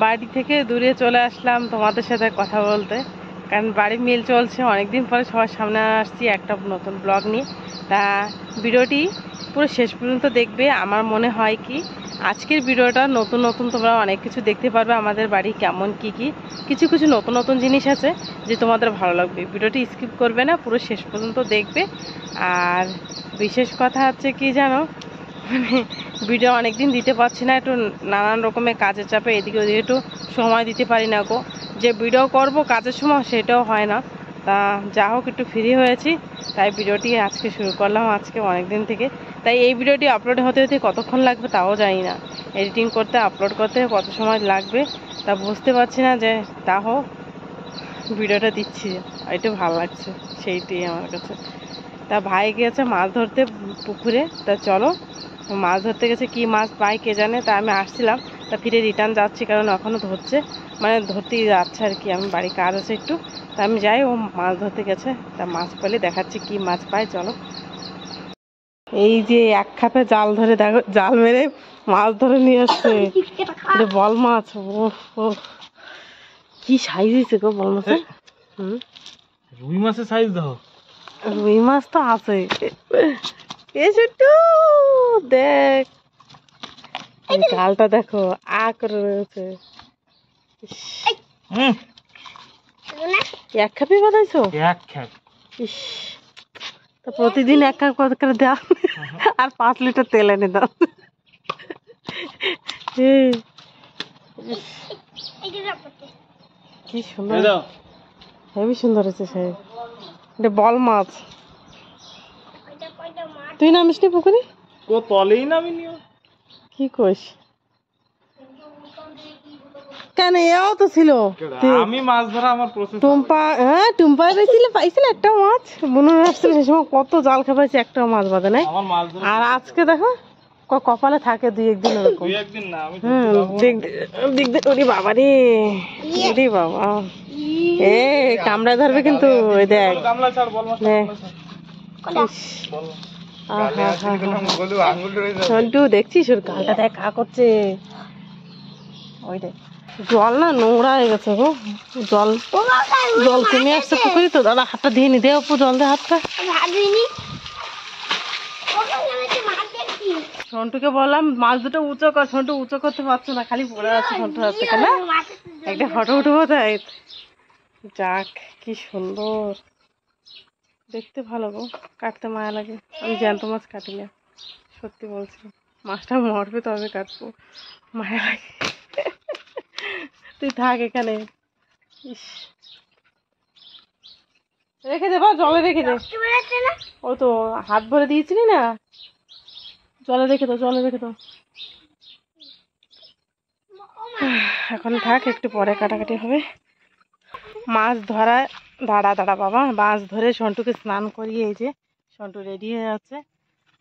বাড়ি থেকে দূরে চলে আসলাম তোমাদের সাথে কথা বলতে, কারণ বাড়ি মিল চলছে। অনেকদিন পরে সবার সামনে আসছি একটা নতুন ব্লগ নিয়ে। তা ভিডিওটি পুরো শেষ পর্যন্ত দেখবে। আমার মনে হয় কি আজকের ভিডিওটা নতুন নতুন তোমরা অনেক কিছু দেখতে পারবে। আমাদের বাড়ি কেমন কি কিছু কিছু নতুন নতুন জিনিস আছে যে তোমাদের ভালো লাগবে। ভিডিওটি স্কিপ করবে না, পুরো শেষ পর্যন্ত দেখবে। আর বিশেষ কথা হচ্ছে কি জানো, মানে ভিডিও অনেকদিন দিতে পারছি না, একটু নানান রকমের কাজের চাপে এদিকে ওদিকে একটু সময় দিতে পারি না গো। যে ভিডিও করব কাজের সময় সেটাও হয় না। তা যা হোক একটু ফ্রি হয়েছি, তাই ভিডিওটি আজকে শুরু করলাম, আজকে অনেক দিন থেকে। তাই এই ভিডিওটি আপলোড হতে হতে কতক্ষণ লাগবে তাও জানি না, এডিটিং করতে আপলোড করতে কত সময় লাগবে তা বুঝতে পারছি না। যে তা হোক ভিডিওটা দিচ্ছি, একটু ভালো লাগছে সেইটাই আমার কাছে। তা ভাই গিয়েছে মাছ ধরতে পুকুরে। তা চলো, মাছ ধরতে গেছে, কি মাছ পাই কে জানে। তা আমি আসছিলাম, তা ফিরে রিটার্ন যাচ্ছি, কারণ এখনও ধরছে, মানে ধরতেই যাচ্ছে আর কি। আমি বাড়ি কাজ আছে একটু, তা আমি যাই, ও মাছ ধরতে গেছে। তা মাছ পেলে দেখাচ্ছি কি মাছ পায়, চলো। এই যে এক খাপে জাল ধরে দেখো, জাল মেরে মাছ ধরে নিয়ে আসছে। এটা বল মাছ। ও কি সাইজ হয়েছে গো বল মাছের। রুই মাছের সাইজ দাও। রুই মাছ তো আছে। ছোট্টু দেখ, গালটা দেখো আ করে রয়েছে। এক খাপি বানাইছো? এক খাপ। ইস, তা প্রতিদিন এক কাপ করে দাও, আর 5 লিটার তেল এনে দাও। কি সুন্দর, হেবি সুন্দর হয়েছে সেই। এটা বল মাছ। তুই নামিস নি পুকুরে? ও তলেই নামিনি। কি কইস? কেন এও তো ছিল। আমি মাছ ধরা আমার প্রসেস। টুম্পা, হ্যাঁ টুম্পা পাইছিল একটা মাছ। মনে আসছিল সেই সময় কত জাল খাবাইছে, একটা মাছ বাদে নাই। আমার মাছ ধরা। আর আজকে দেখো কপালে থাকে 2-1 দিন ওরকম। 2-1 দিন না, আমি ধরতে ওরে বাবা রে, ওরে বাবা, এ কামড়া ধরবে কিন্তু। ওই দেখ গামলা ছাড়, বল মাছ। সন্টু দেখছিস ওর গালটা দেখ কা করছে। ওই দেখ জল না নোংরা হয়ে গেছে গো, জল জল কমে আসছে পুকুরি তো। দাদা হাতটা দিয়ে নি, দে অপু জল দে হাতটা। সন্টুকে বললাম মাছ দুটো উঁচু কর, সন্টু উঁচু করতে পারছো না, খালি পড়ে আছে সন্টুর হাত থেকে। না একটা ফটো উঠবো তাই। যাক কি সুন্দর দেখতে, ভালো গো, কাটতে মায়া লাগে। আমি জ্যান্ত মাছ কাটি না, সত্যি বলছি। মাছটা মরবে তবে কাটবো, মায়া লাগে। তুই থাক এখানে। ইস, রেখে দে বা জলে রেখে দে। ও তো হাত ভরে দিয়েছিলি না, জলে রেখে দাও, জলে রেখে দাও। এখন থাক, একটু পরে কাটাকাটি হবে। মাছ ধরা, দাঁড়া দাঁড়া বাবা, মাছ ধরে সন্টুকে স্নান করিয়ে এই যে সন্টু রেডি হয়ে যাচ্ছে।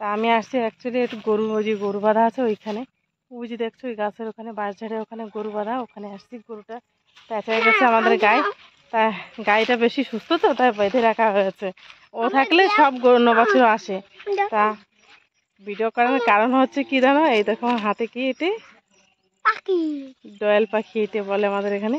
তা আমি আসছি অ্যাকচুয়ালি একটু গরু, ওই যে গরু বাঁধা আছে ওইখানে, ওই যে দেখছো ওই গাছের ওখানে, বাঁশ ঝাড়ে ওখানে গরু বাঁধা, ওখানে আসছি। গরুটা পেঁচায় গেছে আমাদের গায়ে, তা গাইটা বেশি সুস্থ তো, তাই বেঁধে রাখা হয়েছে। ও থাকলে সব গরু বছর আসে। তা ভিডিও করার কারণ হচ্ছে কি জানো, এই দেখো আমার হাতে কি, এটি দোয়েল পাখি এটি বলে আমাদের এখানে।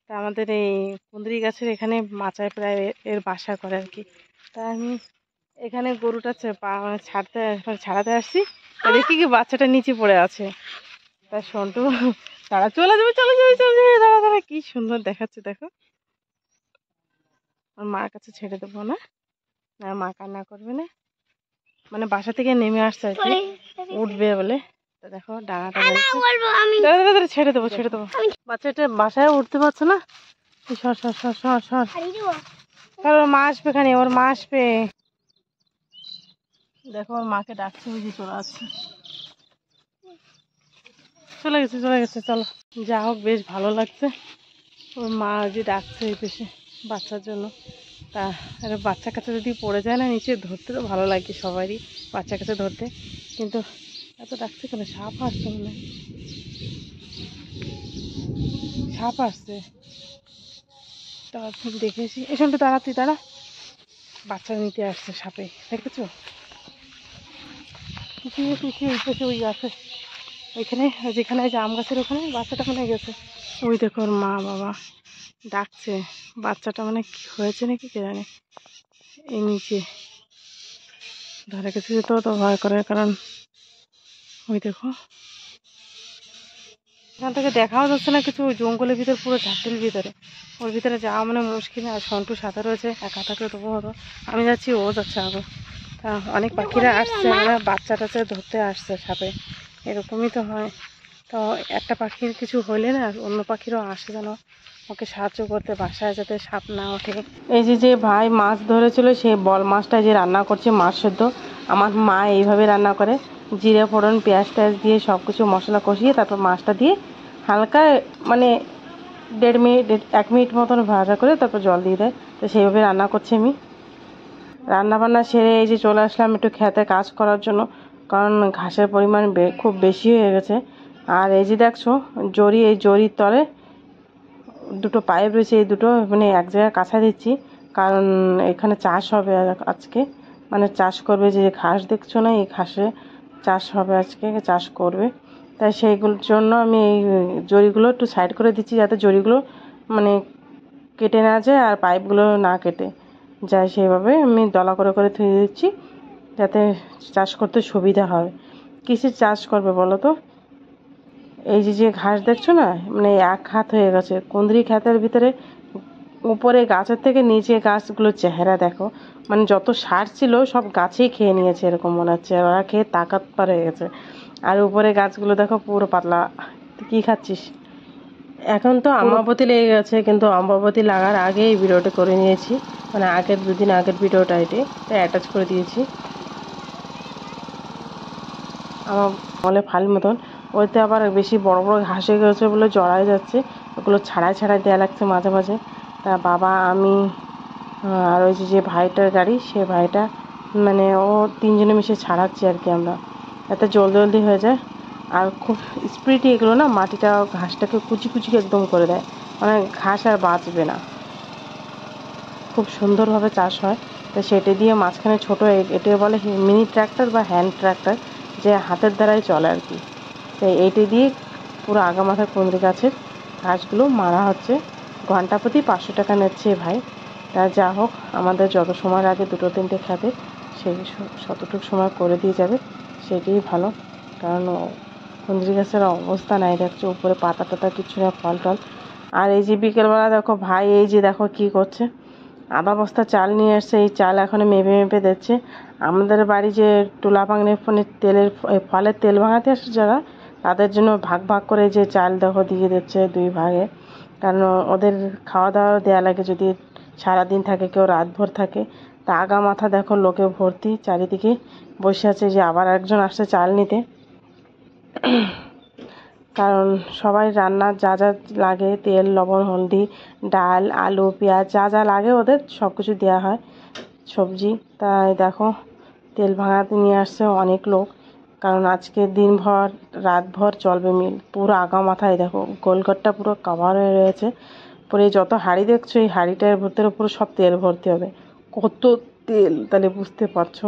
তা আমাদের এই কুঁদরি গাছের এখানে মাচায় প্রায় এর বাসা করে আর কি। তা আমি এখানে গরুটা ছাড়াতে আসছি, দেখি কি বাচ্চাটা নিচে পড়ে আছে। তা সন্টু তারা চলে যাবে, চলে যাবে, চলে যাবে, দাঁড়া দাঁড়া, কি সুন্দর দেখাচ্ছে দেখো। আর মার কাছে ছেড়ে দেবো না, মা কান্না করবে না, মানে বাসা থেকে নেমে আসছে আর কি, উঠবে বলে। তা দেখো ডানাটা ছেড়ে দেবো, ছেড়ে দেবো। বাচ্চাটা বাসায় উঠতে পারছে না, সর সর সর সর সর, ওর মা আসবে, এখানে ওর মা আসবে। দেখো ওর মাকে ডাকছে, ওই যে চলে আসছে, চলে গেছে, চলে গেছে। চলো, যা হোক বেশ ভালো লাগছে। ওর মা যে ডাকছে এই পেশে বাচ্চার জন্য। তা বাচ্চা কাছে যদি পড়ে যায় না নিচে, ধরতে তো ভালো লাগে সবারই, বাচ্চা কাছে ধরতে, কিন্তু এত ডাকছে কেন? সাপ আসছে মনে হয়, সাপ আসছে। তা দেখেছি, এসবটা দাঁড়া, তুই দাঁড়া, বাচ্চা নিতে আসছে সাপে, দেখেছো? পিছিয়ে পিছিয়ে এই পেশে ওই আছে, ওইখানে যেখানে যে আম গাছের ওখানে বাচ্চাটা মনে গেছে। ওই দেখো ওর মা বাবা ডাকছে, বাচ্চাটা মানে কি হয়েছে নাকি কে জানে। এই নিচে ধারে কাছে যেতেও তো ভয় করে, কারণ ওই দেখো এখান থেকে দেখাও যাচ্ছে না কিছু, জঙ্গলের ভিতর পুরো ঝাঁটির ভিতরে, ওর ভিতরে যাওয়া মানে মুশকিল। আর সন্টু সাথে রয়েছে, একা থাকলে তবু হতো, আমি যাচ্ছি ও যাচ্ছে আগে। তা অনেক পাখিরা আসছে, মানে বাচ্চা টাচ্চা ধরতে আসছে সাপে, এরকমই তো হয়। তো একটা পাখির কিছু হলে না অন্য পাখিরও আসে যেন ওকে সাহায্য করতে, বাসায় যাতে সাপ না ওঠে। এই যে ভাই মাছ ধরেছিল, সেই বল মাছটা যে রান্না করছে মাছ সেদ্ধ, আমার মা এইভাবে রান্না করে, জিরে ফোড়ন পেঁয়াজ টেয়াজ দিয়ে সব কিছু মশলা কষিয়ে তারপর মাছটা দিয়ে হালকা মানে 1.5 মিনিট 1 মিনিট মতন ভাজা করে তারপর জল দিয়ে দেয়। তো সেইভাবে রান্না করছি আমি। রান্না বান্না সেরে এই যে চলে আসলাম একটু খেতে কাজ করার জন্য, কারণ ঘাসের পরিমাণ খুব বেশি হয়ে গেছে। আর এই যে দেখছো জরি, এই জরির তলে দুটো পাইপ রয়েছে, এই দুটো মানে এক জায়গায় কাছা দিচ্ছি, কারণ এখানে চাষ হবে আজকে, মানে চাষ করবে। যে ঘাস দেখছো না, এই ঘাসে চাষ হবে আজকে, চাষ করবে। তাই সেইগুলোর জন্য আমি এই জরিগুলো একটু সাইড করে দিচ্ছি, যাতে জরিগুলো মানে কেটে না যায় আর পাইপগুলো না কেটে যায়, সেইভাবে আমি দলা করে করে ধুয়ে দিচ্ছি, যাতে চাষ করতে সুবিধা হয়। কিসের চাষ করবে বলো তো? এই যে ঘাস দেখছো না, মানে 1 হাত হয়ে গেছে। কুঁদরি ক্ষেতের ভিতরে উপরে গাছের থেকে নিচে গাছগুলোর চেহারা দেখো, মানে যত সার ছিল সব গাছেই খেয়ে নিয়েছে এরকম মনে হচ্ছে, ওরা খেয়ে তাকাতবার হয়ে গেছে। আর উপরে গাছগুলো দেখো পুরো পাতলা। তুই কি খাচ্ছিস? এখন তো অমাবতী লেগে গেছে, কিন্তু অমাবতী লাগার আগে এই ভিডিওটা করে নিয়েছি, মানে আগের 2 দিন আগের ভিডিওটা এটি তাই অ্যাটাচ করে দিয়েছি। আমার বলে ফাল মতন, ওইতে আবার বেশি বড় বড় ঘাস হয়ে গেছে বলে জড়ায় যাচ্ছে, ওগুলো ছাড়াই ছাড়াই দেওয়া লাগছে মাঝে মাঝে। তা বাবা আমি আর ওই যে ভাইটার গাড়ি, সে ভাইটা মানে ও 3 জনে মিশে ছাড়াচ্ছি আর কি আমরা, এতে জলদি জলদি হয়ে যায়। আর খুব স্পিডে এগুলো না মাটিটা ঘাসটাকে কুচি কুচি একদম করে দেয়, মানে ঘাস আর বাঁচবে না, খুব সুন্দরভাবে চাষ হয়। তো সেটা দিয়ে মাঝখানে ছোটো এটা বলে মিনি ট্র্যাক্টর বা হ্যান্ড ট্র্যাক্টর, যে হাতের দ্বারাই চলে আর কি। তো এইটা দিয়ে পুরো আগামাথা কুঁদরি গাছের ঘাসগুলো মারা হচ্ছে। ঘন্টা প্রতি 500 টাকা নিচ্ছে ভাই। তা যা হোক, আমাদের যত সময় আগে 2-3টে খেতে, সেই ততটুকু সময় করে দিয়ে যাবে, সেটাই ভালো। কারণ কুঁদরি গাছের অবস্থা নাই, দেখছো উপরে পাতা টাতা কিছু না, ফল টল। আর এই যে বিকেলবেলা দেখো ভাই এই যে দেখো কি করছে, আধা বস্তা চাল নিয়ে এসছে, এই চাল এখন মেপে মেপে দিচ্ছে। আমাদের বাড়ি যে টুলা ভাঙনের তেলের ফলের তেল ভাঙাতে আসে যারা, তাদের জন্য ভাগ ভাগ করে যে চাল দেখো দিয়ে দিচ্ছে 2 ভাগে, কারণ ওদের খাওয়া দাওয়া দেওয়া লাগে যদি সারাদিন থাকে, কেউ রাতভর থাকে। তা আগা মাথা দেখো লোকে ভর্তি, চারিদিকে বসে আছে, যে আবার একজন আসছে চাল নিতে। কারণ সবাই রান্নার যা যা লাগে, তেল লবণ হলদি ডাল আলু পেঁয়াজ যা যা লাগে ওদের সব কিছু দেওয়া হয়, সবজি। তাই দেখো তেল ভাঙাতে নিয়ে আসছে অনেক লোক, কারণ আজকে দিনভর রাতভর চলবে মিল। পুরো আগা মাথায় দেখো গোলঘরটা পুরো কভার হয়ে রয়েছে, পুরো যত হাঁড়ি দেখছো এই হাঁড়িটার ভিতরে পুরো সব তেল ভর্তি হবে। কত তেল তাহলে বুঝতে পারছো।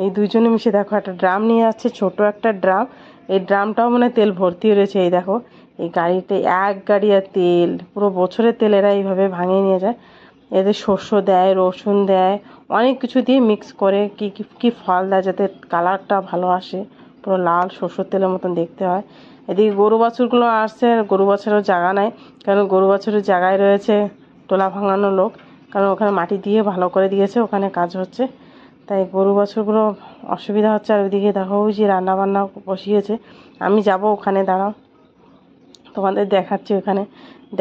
এই 2 জনে মিশে দেখো একটা ড্রাম নিয়ে যাচ্ছে, ছোট একটা ড্রাম, এই ড্রামটাও মানে তেল ভর্তি রয়েছে। এই দেখো এই গাড়িতে 1 গাড়ি আর তেল, পুরো বছরের তেল এরা এইভাবে ভাঙিয়ে নিয়ে যায়। এদের শস্য দেয়, রসুন দেয়, অনেক কিছু দিয়ে মিক্স করে কি ফল দেয় যাতে কালারটা ভালো আসে, পুরো লাল সরষের তেলের মতন দেখতে হয়। এদিকে গরু বাছুরগুলো আসছে, গরু বাছুরের জায়গা নাই, কারণ গরু বাছুরের জায়গায় রয়েছে টোলা ভাঙানো লোক, কারণ ওখানে মাটি দিয়ে ভালো করে দিয়েছে, ওখানে কাজ হচ্ছে, তাই গরু বাছুরগুলো অসুবিধা হচ্ছে। আর ওইদিকে দেখো ওই যে রান্না বান্না বসিয়েছে, আমি যাব ওখানে, দাঁড়াও তোমাদের দেখাচ্ছি, ওখানে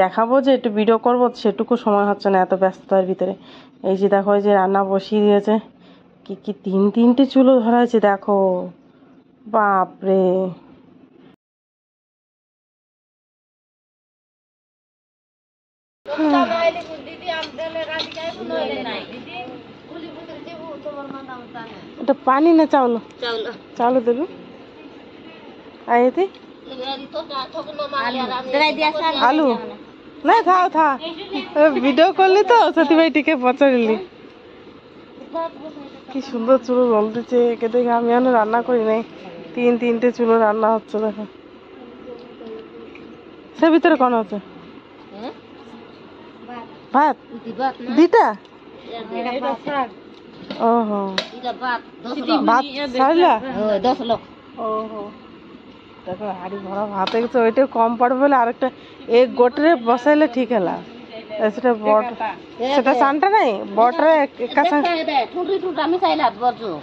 দেখাবো, যে একটু ভিডিও করবো সেটুকু সময় হচ্ছে না এত ব্যস্ততার ভিতরে। এই যে দেখো এই যে রান্না বসিয়ে দিয়েছে, কি 3-3টে চুলো ধরা হয়েছে দেখো, বাপরে। এটা পানি না চাউল? চাউল দেবে। আর এতে আলু না, থা ভিডিও করলি তো সতীভাই টিকে পচারিলি। কি সুন্দর চুলো জ্বলতেছে, একে দেখে আমি এখনো রান্না করি নাই, 3-3টে চুলো রান্না হচ্ছে দেখো। সে ভিতরে কোন আছে ভাত দিটা ওহো ভাত ছাড়লা ওহো দেখো হাড়ি ভরা ভাত গেছে ওইটা কম পড়বে বলে আরেকটা এক গোটরে বসাইলে ঠিক হলা সেটা বট সেটা চানটা নাই বটরে একা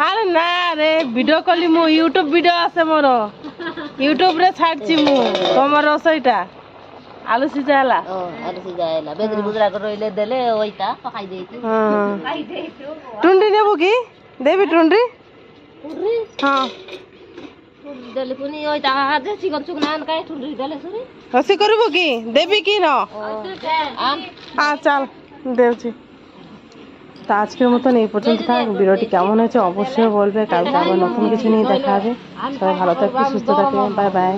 আরে না রে ভিডিও কলি মু ইউটিউব ভিডিও আছে মোর ইউটিউব রে ছাড়ছি মু তোমার রসইটা আলু সিজা হেলা টুন্ডি নেব কি দেবি টুন্ডি হ্যাঁ হসি করব কি দেবি কি ন চল দেবছি তা আজকের মতন এই পর্যন্ত থাক ভিডিওটি কেমন হয়েছে অবশ্যই বলবে কালকে আবার নতুন কিছু নিয়ে দেখা হবে সবাই ভালো থাকবে সুস্থ থাকবে বাই বাই